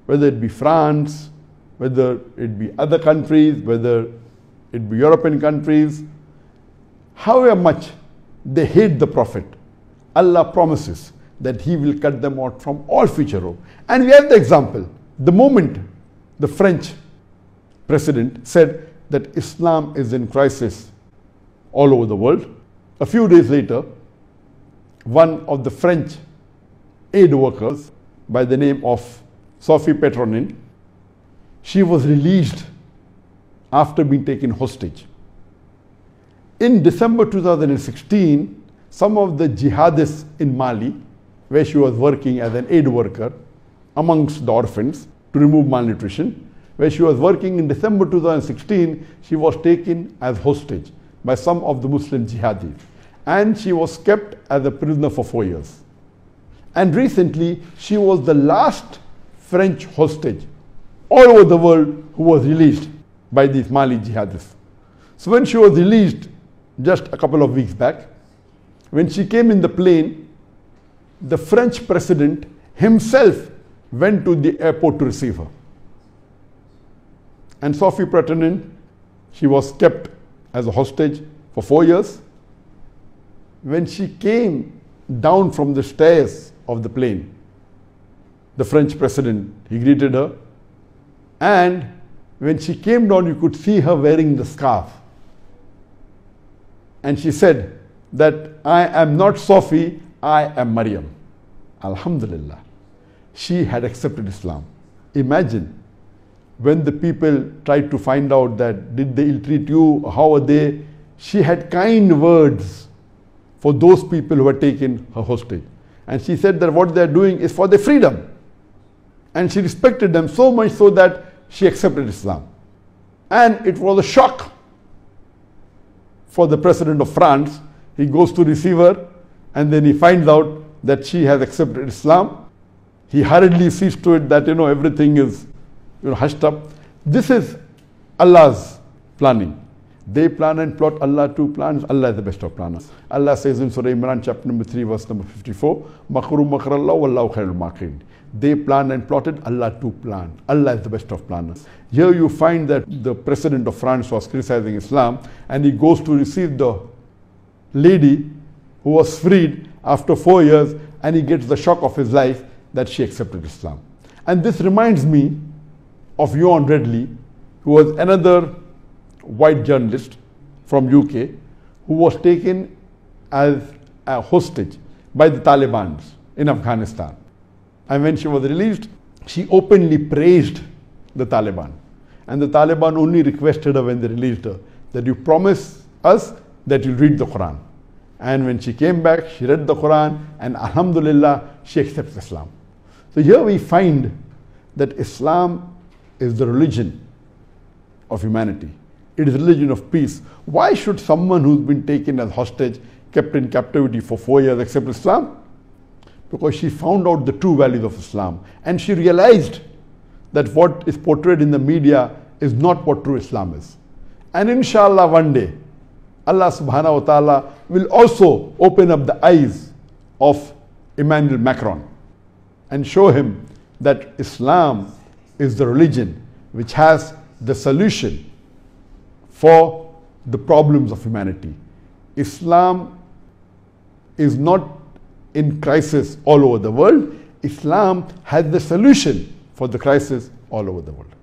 whether it be France, whether it be other countries, whether it be European countries, however much they hate the Prophet, Allah promises that He will cut them out from all future hope. And we have the example. The moment the French president said that Islam is in crisis all over the world, a few days later, one of the French aid workers by the name of Sophie Petronin, she was released after being taken hostage. In December 2016, some of the jihadists in Mali, where she was working as an aid worker amongst the orphans to remove malnutrition, where she was working in December 2016, she was taken as hostage by some of the Muslim jihadis. And she was kept as a prisoner for 4 years. And recently, she was the last French hostage all over the world who was released by these Mali jihadists. So when she was released just a couple of weeks back, when she came in the plane, the French president himself went to the airport to receive her. And Sophie Petronin, she was kept as a hostage for 4 years. When she came down from the stairs of the plane, the French president, he greeted her. And when she came down, you could see her wearing the scarf. And she said that I am not Sophie, I am Maryam. Alhamdulillah. She had accepted Islam. Imagine when the people tried to find out that did they ill-treat you, how are they, she had kind words for those people who had taken her hostage. And she said that what they are doing is for their freedom. And she respected them so much so that she accepted Islam. And it was a shock for the president of France. He goes to receive her and then he finds out that she has accepted Islam. He hurriedly sees to it that everything is hushed up. This is Allah's planning. They plan and plot, Allah too plans. Allah is the best of planners. Allah says in Surah Imran chapter number 3 verse number 54, Makru makrallah wallahu khairul makirin. They planned and plotted, Allah too planned. Allah is the best of planners. Here you find that the president of France was criticizing Islam and he goes to receive the lady who was freed after 4 years and he gets the shock of his life that she accepted Islam. And this reminds me of Ewan Redley, who was another white journalist from UK who was taken as a hostage by the Taliban in Afghanistan. And when she was released, she openly praised the Taliban. And the Taliban only requested her when they released her that you promise us that you'll read the Quran. And when she came back, she read the Quran and alhamdulillah, she accepts Islam. So here we find that Islam is the religion of humanity. It is a religion of peace. Why should someone who's been taken as hostage, kept in captivity for 4 years accept Islam? Because she found out the true values of Islam. And she realized that what is portrayed in the media is not what true Islam is. And inshallah one day, Allah subhanahu wa ta'ala will also open up the eyes of Emmanuel Macron and show him that Islam is the religion which has the solution for the problems of humanity. Islam is not in crisis all over the world. Islam has the solution for the crisis all over the world.